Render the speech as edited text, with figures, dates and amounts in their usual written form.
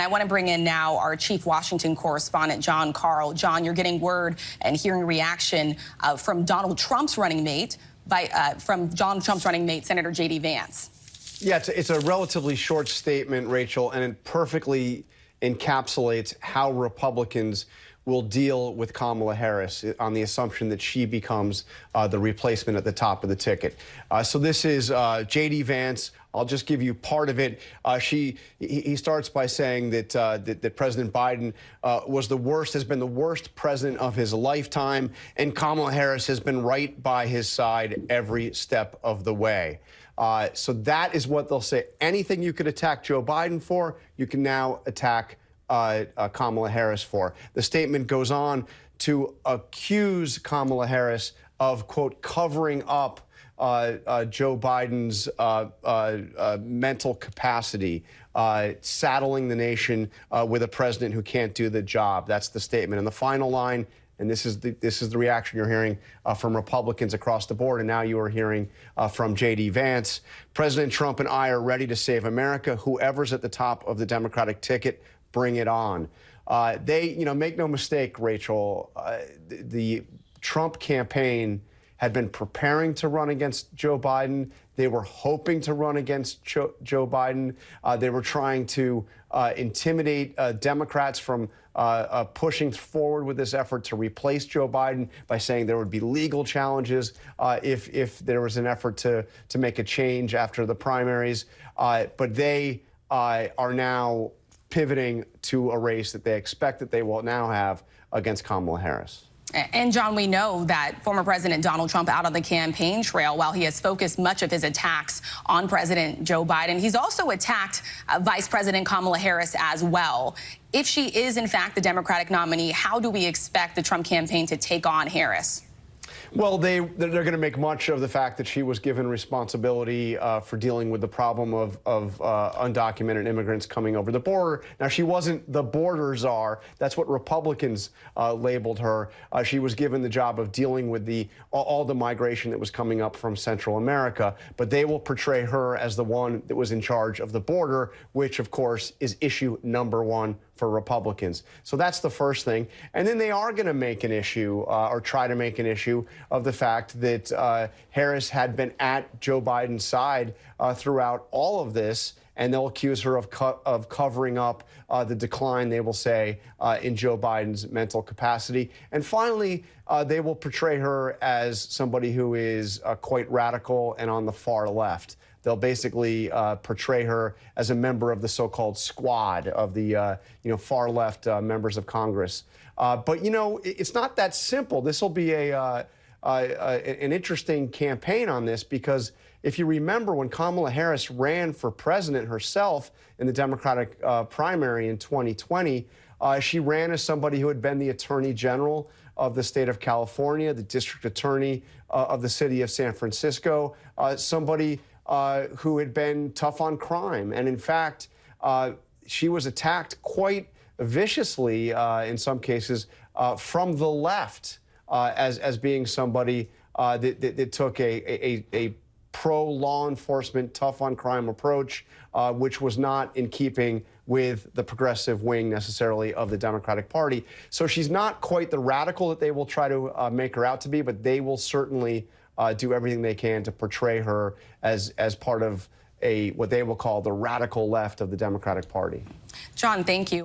I want to bring in now our chief Washington correspondent, John Karl. John, you're getting word and hearing reaction from Donald Trump's running mate, Senator J.D. Vance. Yeah, it's a relatively short statement, Rachel, and it perfectly encapsulates how Republicans will deal with Kamala Harris on the assumption that she becomes the replacement at the top of the ticket. So this is J.D. Vance. I'll just give you part of it. He starts by saying that that President Biden has been the worst president of his lifetime, and Kamala Harris has been right by his side every step of the way. So that is what they'll say. Anything you could attack Joe Biden for, you can now attack Kamala Harris for. The statement goes on to accuse Kamala Harris of, quote, covering up Joe Biden's mental capacity, saddling the nation with a president who can't do the job. That's the statement. And the final line, and this is the reaction you're hearing from Republicans across the board, and now you are hearing from J.D. Vance. President Trump and I are ready to save America. Whoever's at the top of the Democratic ticket, bring it on. Make no mistake, Rachel, the Trump campaign had been preparing to run against Joe Biden. They were hoping to run against Joe Biden. They were trying to intimidate Democrats from pushing forward with this effort to replace Joe Biden by saying there would be legal challenges if there was an effort to make a change after the primaries. But they are now pivoting to a race that they expect that they will now have against Kamala Harris. And, John, we know that former President Donald Trump out on the campaign trail, while he has focused much of his attacks on President Joe Biden, he's also attacked Vice President Kamala Harris as well. If she is, in fact, the Democratic nominee, how do we expect the Trump campaign to take on Harris? Well, they're going to make much of the fact that she was given responsibility for dealing with the problem of undocumented immigrants coming over the border. Now, she wasn't the border czar. That's what Republicans labeled her. She was given the job of dealing with all the migration that was coming up from Central America. But they will portray her as the one that was in charge of the border, which, of course, is issue number one for Republicans. So that's the first thing. And then they are going to make an issue or try to make an issue of the fact that Harris had been at Joe Biden's side throughout all of this, and they'll accuse her of covering up the decline, they will say, in Joe Biden's mental capacity. And finally, they will portray her as somebody who is quite radical and on the far left. They'll basically portray her as a member of the so-called squad of the far left members of Congress. But it's not that simple. This will be an interesting campaign on this, because if you remember when Kamala Harris ran for president herself in the Democratic primary in 2020, she ran as somebody who had been the Attorney General of the state of California, the District Attorney of the city of San Francisco, somebody who had been tough on crime. And in fact, she was attacked quite viciously in some cases from the left as being somebody that took a pro-law enforcement, tough on crime approach, which was not in keeping with the progressive wing necessarily of the Democratic Party. So she's not quite the radical that they will try to make her out to be, but they will certainly do everything they can to portray her as part of what they will call the radical left of the Democratic Party. John, thank you.